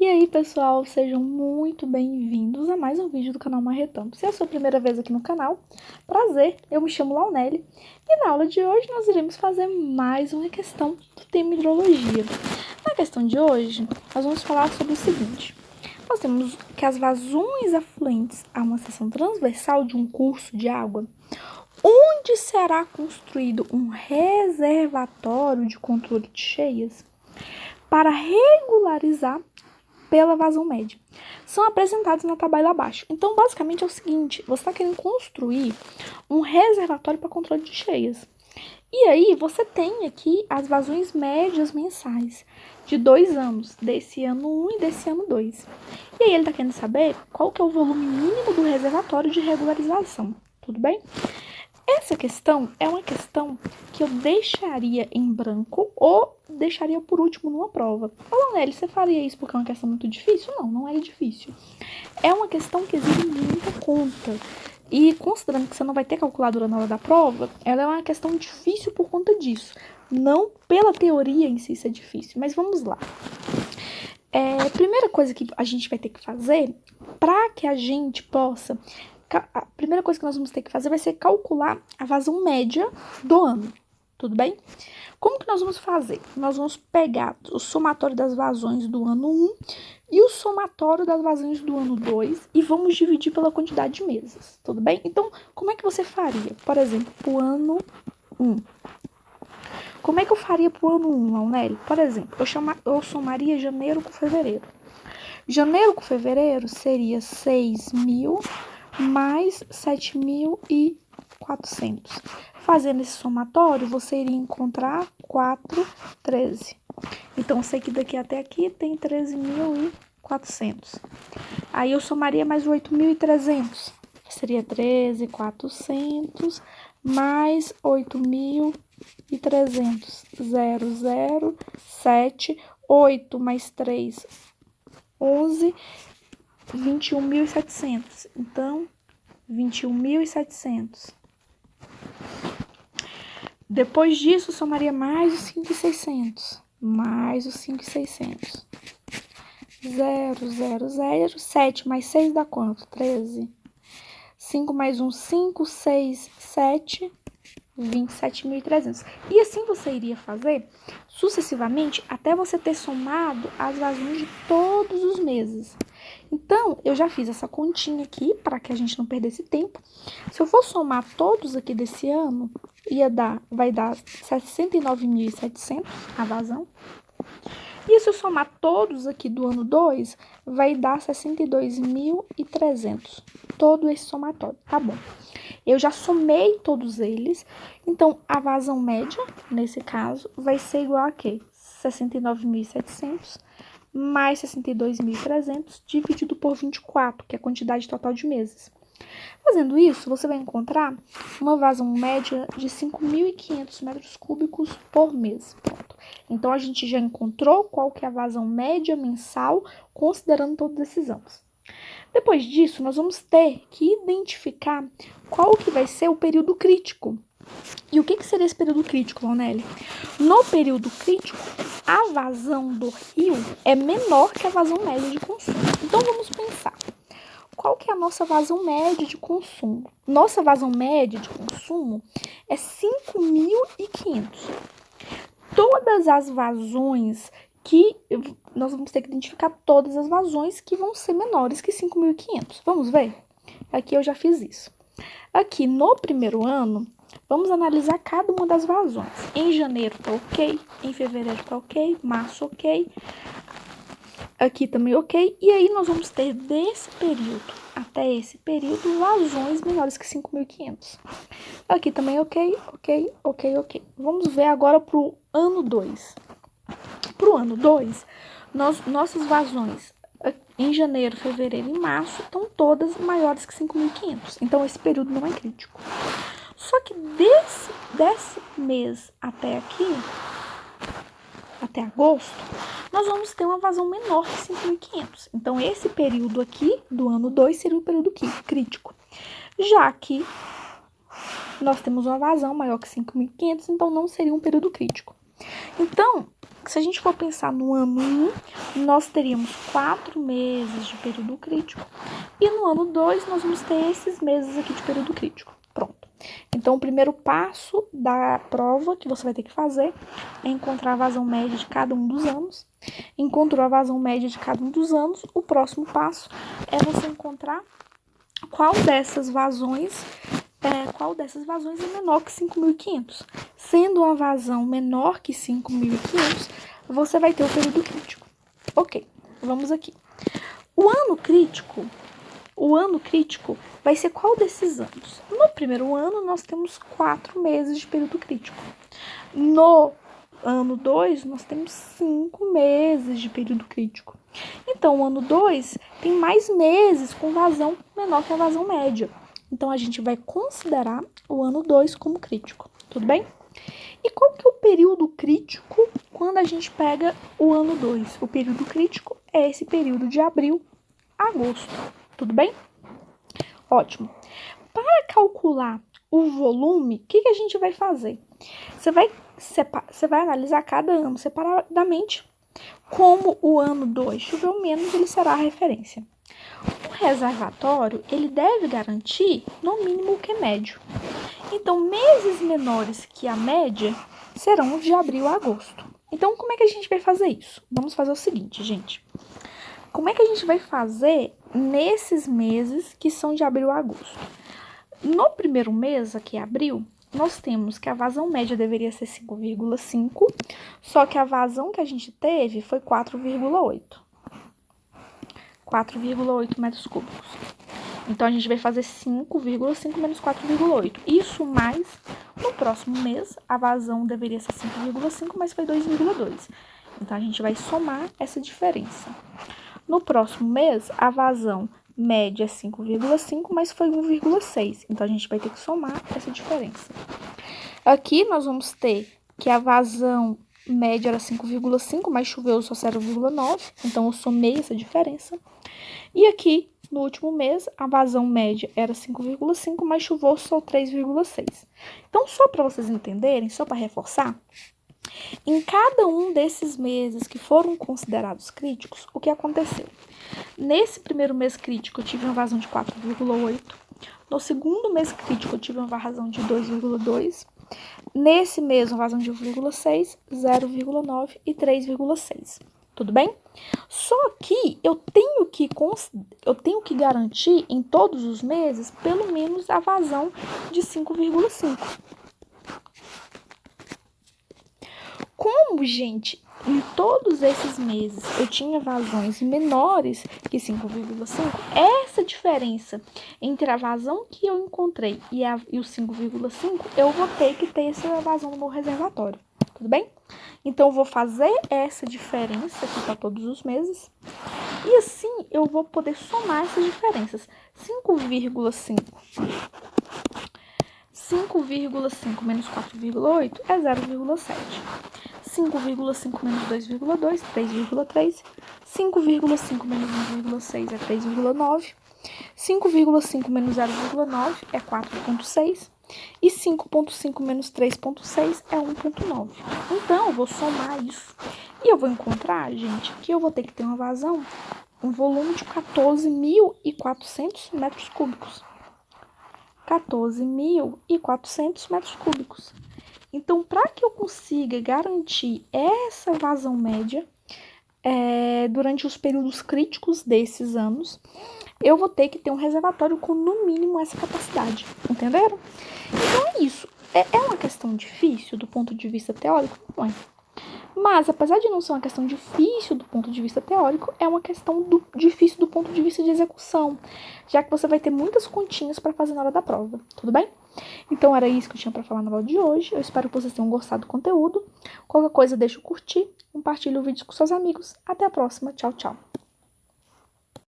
E aí, pessoal, sejam muito bem-vindos a mais um vídeo do canal Marretando. Se é a sua primeira vez aqui no canal, prazer, eu me chamo Launelli e na aula de hoje nós iremos fazer mais uma questão do tema hidrologia. Na questão de hoje, nós vamos falar sobre o seguinte. Nós temos que as vazões afluentes a uma seção transversal de um curso de água, onde será construído um reservatório de controle de cheias para regularizar pela vazão média, são apresentados na tabela abaixo. Então, basicamente é o seguinte, você está querendo construir um reservatório para controle de cheias. E aí, você tem aqui as vazões médias mensais de 2 anos, desse ano 1 e desse ano 2. E aí, ele está querendo saber qual que é o volume mínimo do reservatório de regularização, tudo bem? Essa questão é uma questão que eu deixaria em branco ou deixaria por último numa prova. Launelli, você faria isso porque é uma questão muito difícil? Não, não é difícil. É uma questão que exige muita conta. E considerando que você não vai ter calculadora na hora da prova, ela é uma questão difícil por conta disso. Não pela teoria em si ser difícil, mas vamos lá. A primeira coisa que a gente vai ter que fazer para que a gente possa... A primeira coisa que nós vamos ter que fazer vai ser calcular a vazão média do ano, tudo bem? Como que nós vamos fazer? Nós vamos pegar o somatório das vazões do ano 1 e o somatório das vazões do ano 2 e vamos dividir pela quantidade de meses, tudo bem? Então, como é que você faria? Por exemplo, o ano 1. Como é que eu faria para o ano 1, Launelli? Por exemplo, eu somaria janeiro com fevereiro. Janeiro com fevereiro seria 6.000 mais 7.400. Fazendo esse somatório, você iria encontrar 413. Então, eu sei que daqui até aqui tem 13.400. Aí, eu somaria mais 8.300. Seria 13.400 mais 8.300. 0, 7, 8 mais 3, 11... 21.700. Então, 21.700. Depois disso, somaria mais os 5.600. Mais os 5.600. 0, 7 mais 6 dá quanto? 13. 5 mais 1, 5, 6, 7, 27.300. E assim você iria fazer sucessivamente até você ter somado as vazões de todos os meses. Então, eu já fiz essa continha aqui, para que a gente não perdesse tempo. Se eu for somar todos aqui desse ano, vai dar 69.700 a vazão. E se eu somar todos aqui do ano 2, vai dar 62.300. Todo esse somatório, tá bom. Eu já somei todos eles, então a vazão média, nesse caso, vai ser igual a quê? 69.700 mais 62.300 dividido por 24, que é a quantidade total de meses. Fazendo isso, você vai encontrar uma vazão média de 5.500 metros cúbicos por mês. Pronto. Então, a gente já encontrou qual que é a vazão média mensal, considerando todos esses anos. Depois disso, nós vamos ter que identificar qual que vai ser o período crítico. E o que seria esse período crítico, Launelli? No período crítico, a vazão do rio é menor que a vazão média de consumo. Então, vamos pensar. Qual que é a nossa vazão média de consumo? Nossa vazão média de consumo é 5.500. Todas as vazões que... Nós vamos ter que identificar todas as vazões que vão ser menores que 5.500. Vamos ver? Aqui eu já fiz isso. Aqui no primeiro ano, vamos analisar cada uma das vazões. Em janeiro tá ok, em fevereiro tá ok, março ok, aqui também ok. E aí nós vamos ter desse período até esse período vazões menores que 5.500. Aqui também ok. Vamos ver agora pro ano 2. Pro ano 2, nossas vazões em janeiro, fevereiro e março estão todas maiores que 5.500. Então, esse período não é crítico. Só que desse mês até aqui, até agosto, nós vamos ter uma vazão menor que 5.500. Então, esse período aqui, do ano 2, seria o período crítico. Já que nós temos uma vazão maior que 5.500, então não seria um período crítico. Então, se a gente for pensar no ano 1, nós teríamos 4 meses de período crítico. E no ano 2, nós vamos ter esses meses aqui de período crítico. Pronto. Então, o primeiro passo da prova que você vai ter que fazer é encontrar a vazão média de cada um dos anos. Encontrou a vazão média de cada um dos anos, o próximo passo é você encontrar qual dessas vazões é menor que 5.500. Sendo uma vazão menor que 5.500, você vai ter o período crítico. Ok, vamos aqui. O ano crítico vai ser qual desses anos? No primeiro ano, nós temos 4 meses de período crítico. No ano 2, nós temos 5 meses de período crítico. Então, o ano 2 tem mais meses com vazão menor que a vazão média. Então, a gente vai considerar o ano 2 como crítico, tudo bem? E qual que é o período crítico quando a gente pega o ano 2? O período crítico é esse período de abril a agosto, tudo bem? Ótimo. Para calcular o volume, o que a gente vai fazer? Você vai analisar cada ano separadamente. Como o ano 2 choveu menos, ele será a referência. O reservatório, ele deve garantir, no mínimo, o que é médio. Então, meses menores que a média serão os de abril a agosto. Então, como é que a gente vai fazer isso? Vamos fazer o seguinte, gente. Como é que a gente vai fazer nesses meses que são de abril a agosto? No primeiro mês, aqui abril, nós temos que a vazão média deveria ser 5,5, só que a vazão que a gente teve foi 4,8. 4,8 metros cúbicos. Então, a gente vai fazer 5,5 menos 4,8. Isso mais, no próximo mês, a vazão deveria ser 5,5, mas foi 2,2. Então, a gente vai somar essa diferença. No próximo mês, a vazão média é 5,5, mas foi 1,6. Então, a gente vai ter que somar essa diferença. Aqui, nós vamos ter que a vazão média era 5,5, mas choveu só 0,9. Então, eu somei essa diferença. E aqui, no último mês, a vazão média era 5,5, mas choveu só 3,6. Então, só para vocês entenderem, só para reforçar, em cada um desses meses que foram considerados críticos, o que aconteceu? Nesse primeiro mês crítico, eu tive uma vazão de 4,8. No segundo mês crítico, eu tive uma vazão de 2,2. Nesse mês, uma vazão de 1,6, 0,9 e 3,6. Tudo bem? Só que eu tenho que garantir em todos os meses pelo menos a vazão de 5,5. Como, gente, em todos esses meses eu tinha vazões menores que 5,5, essa diferença entre a vazão que eu encontrei e o 5,5, eu vou ter que ter essa vazão no meu reservatório, tudo bem? Então, eu vou fazer essa diferença aqui para todos os meses. E assim, eu vou poder somar essas diferenças. 5,5 menos 4,8 é 0,7. 5,5 menos 2,2, 3,3. 5,5 menos 1,6 é 3,9. 5,5 menos 0,9 é 4,6. E 5,5 menos 3,6 é 1,9. Então, eu vou somar isso. E eu vou encontrar, gente, que eu vou ter que ter uma vazão, um volume de 14.400 metros cúbicos. 14.400 metros cúbicos. Então, para que eu consiga garantir essa vazão média durante os períodos críticos desses anos, eu vou ter que ter um reservatório com, no mínimo, essa capacidade. Entenderam? Então, é isso. É uma questão difícil do ponto de vista teórico? Não é. Mas, apesar de não ser uma questão difícil do ponto de vista teórico, é uma questão difícil do ponto de vista de execução, já que você vai ter muitas continhas para fazer na hora da prova, tudo bem? Então, era isso que eu tinha para falar na aula de hoje. Eu espero que vocês tenham gostado do conteúdo. Qualquer coisa, deixa o curtir, compartilhe o vídeo com seus amigos. Até a próxima. Tchau, tchau.